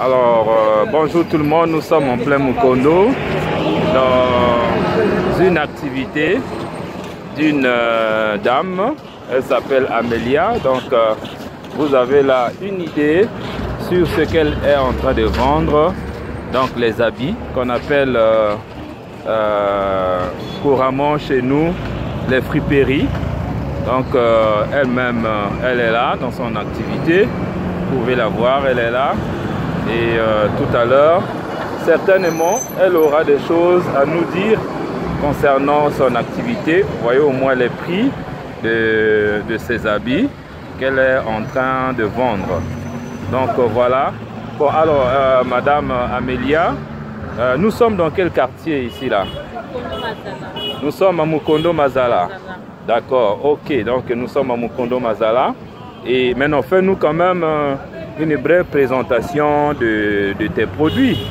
Alors, bonjour tout le monde, nous sommes en plein Mukondo dans une activité d'une dame, elle s'appelle Amélia. Donc, vous avez là une idée sur ce qu'elle est en train de vendre, donc les habits qu'on appelle couramment chez nous les friperies. Donc, elle-même, elle est là dans son activité, vous pouvez la voir, elle est là. Et tout à l'heure, certainement, elle aura des choses à nous dire concernant son activité. Vous voyez au moins les prix de ses habits qu'elle est en train de vendre. Donc voilà. Bon, alors, Madame Amélia, nous sommes dans quel quartier ici là? Nous sommes à Mukondo Mazala. D'accord, ok. Donc nous sommes à Mukondo Mazala. Et maintenant, fais-nous quand même une brève présentation de tes produits.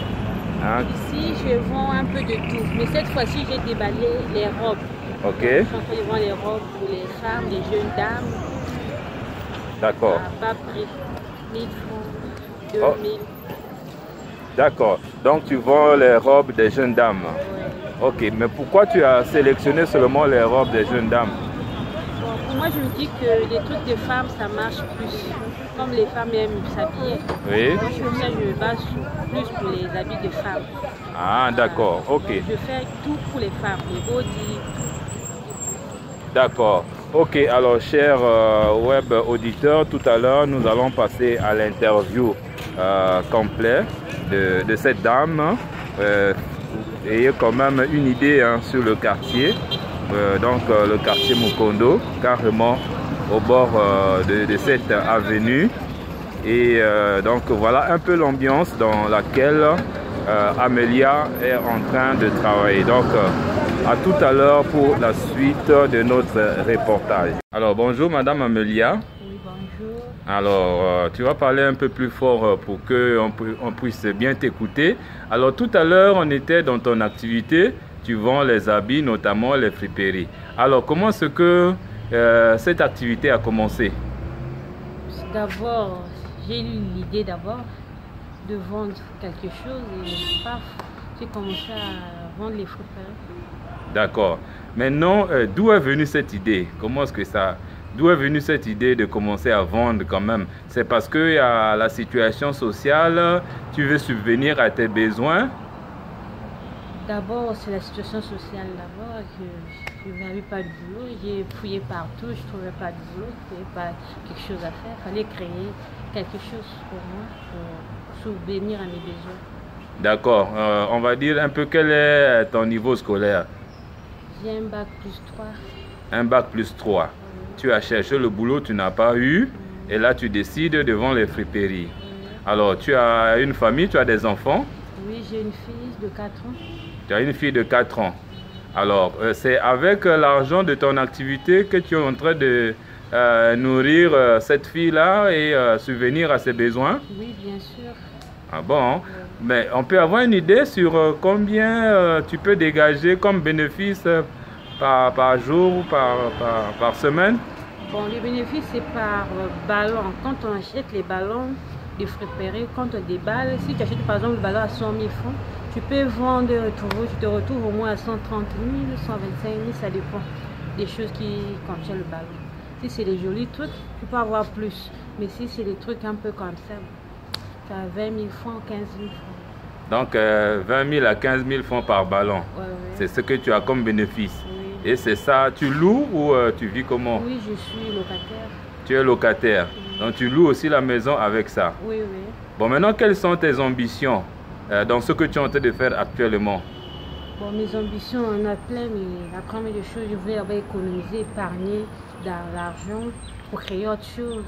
Hein? Ici, je vends un peu de tout, mais cette fois-ci, j'ai déballé les robes. Ok. Je suis en train de vendre les robes pour les femmes, les jeunes dames. D'accord. À bas prix, 1000 francs, 2000. D'accord. Donc, tu vends les robes des jeunes dames. Ouais. Ok, mais pourquoi tu as sélectionné seulement les robes des jeunes dames? Bon, pour moi, je me dis que les trucs de femmes, ça marche plus. Comme les femmes aiment s'habiller. Oui. Moi, je me base plus pour les habits de femmes. Ah, d'accord, ok. Donc, je fais tout pour les femmes, les bodys. D'accord. Ok, alors, chers web auditeurs, tout à l'heure, nous allons passer à l'interview complète de cette dame. Ayez quand même une idée hein, sur le quartier. Donc, le quartier Mukondo, carrément au bord de cette avenue. Et donc voilà un peu l'ambiance dans laquelle Amélia est en train de travailler. Donc à tout à l'heure pour la suite de notre reportage. Alors bonjour Madame Amélia. Oui, bonjour. Alors tu vas parler un peu plus fort pour qu'on puisse bien t'écouter. Alors tout à l'heure on était dans ton activité, tu vends les habits, notamment les friperies. Alors comment est-ce que cette activité a commencé? D'abord, j'ai eu l'idée de vendre quelque chose et paf, j'ai commencé à vendre les friperies. D'accord. Maintenant, d'où est venue cette idée? Comment est-ce que ça... D'où est venue cette idée de commencer à vendre quand même? C'est parce qu'il y a la situation sociale, tu veux subvenir à tes besoins? D'abord, c'est la situation sociale d'abord que je n'avais pas de boulot. J'ai fouillé partout, je ne trouvais pas de boulot, je ne trouvais pas quelque chose à faire. Il fallait créer quelque chose pour moi, pour subvenir à mes besoins. D'accord. On va dire un peu quel est ton niveau scolaire? J'ai un bac plus 3. Un bac plus 3. Tu as cherché le boulot, tu n'as pas eu. Et là, tu décides de vendre les friperies. Alors, tu as une famille, tu as des enfants? Oui, j'ai une fille de 4 ans. Tu as une fille de 4 ans. Alors, c'est avec l'argent de ton activité que tu es en train de nourrir cette fille-là et subvenir à ses besoins? Oui, bien sûr. Ah bon? Mais on peut avoir une idée sur combien tu peux dégager comme bénéfice par jour ou par semaine? Bon, les bénéfices, c'est par ballon. Quand on achète les ballons de friperie, quand on déballe, si tu achètes par exemple le ballon à 100 000 francs, tu peux vendre, tu te retrouves au moins à 130 000, 125 000, ça dépend des choses qui contiennent le ballon. Si c'est des jolis trucs, tu peux avoir plus. Mais si c'est des trucs un peu comme ça, tu as 20 000 francs, 15 000 francs. Donc 20 000 à 15 000 francs par ballon, ouais. C'est ce que tu as comme bénéfice. Oui. Et c'est ça, tu loues ou tu vis comment? Oui, je suis locataire. Tu es locataire, donc tu loues aussi la maison avec ça? Oui, oui. Bon, maintenant, quelles sont tes ambitions dans ce que tu es en train de faire actuellement? Bon, mes ambitions, on a plein, mais la première des choses, je voulais économiser, épargner de l'argent pour créer autre chose,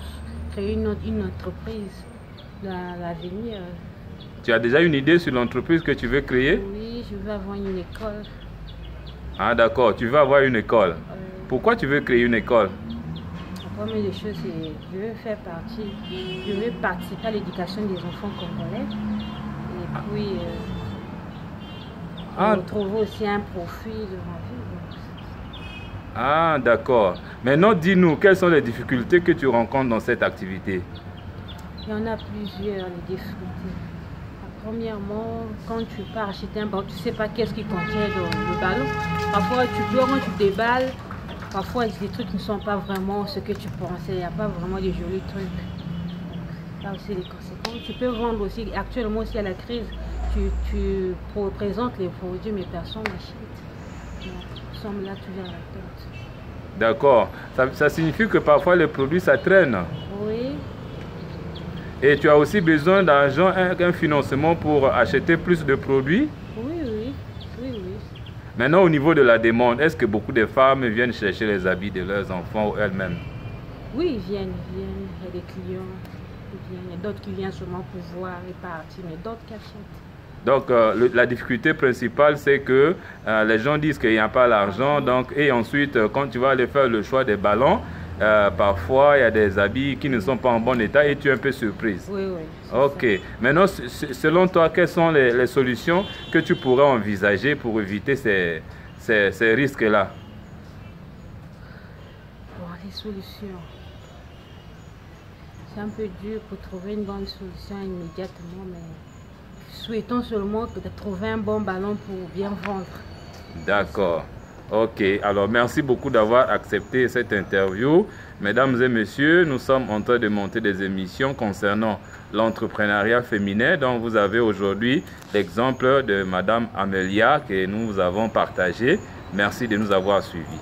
créer une entreprise dans l'avenir. Tu as déjà une idée sur l'entreprise que tu veux créer? Oui, je veux avoir une école. Ah d'accord, tu veux avoir une école. Pourquoi tu veux créer une école? La première des choses, c'est je veux participer à l'éducation des enfants congolais. Et puis, retrouver aussi un profit de ma vie. Ah d'accord. Maintenant, dis-nous, quelles sont les difficultés que tu rencontres dans cette activité? Il y en a plusieurs, les difficultés. Premièrement, quand tu pars acheter un ballon, tu ne sais pas qu'est-ce qui contient dans le ballon. Parfois, tu peux, quand tu déballes, parfois, des trucs qui ne sont pas vraiment ce que tu pensais. Il n'y a pas vraiment de jolis trucs. Là aussi, les conséquences. Tu peux vendre aussi. Actuellement, aussi, à la crise, tu présentes les produits, mais personne n'achète. Nous sommes là toujours à l'attente. D'accord. Ça signifie que parfois les produits, ça traîne. Oui. Et tu as aussi besoin d'argent, un financement pour acheter plus de produits? Oui. Maintenant, au niveau de la demande, est-ce que beaucoup de femmes viennent chercher les habits de leurs enfants ou elles-mêmes? Oui, ils viennent. Il y a des clients. Il y a d'autres qui viennent seulement pour voir et partir, mais d'autres qui achètent. Donc, la difficulté principale, c'est que les gens disent qu'il n'y a pas l'argent. Et ensuite, quand tu vas aller faire le choix des ballons, parfois, il y a des habits qui ne sont pas en bon état et tu es un peu surprise. Oui. Ok. Maintenant, selon toi, quelles sont les solutions que tu pourrais envisager pour éviter ces risques-là? Bon, les solutions. C'est un peu dur pour trouver une bonne solution immédiatement, mais souhaitons seulement de trouver un bon ballon pour bien vendre. D'accord. Ok. Alors, merci beaucoup d'avoir accepté cette interview. Mesdames et messieurs, nous sommes en train de monter des émissions concernant l'entrepreneuriat féminin. Donc, vous avez aujourd'hui l'exemple de Madame Amelia que nous avons partagé. Merci de nous avoir suivis.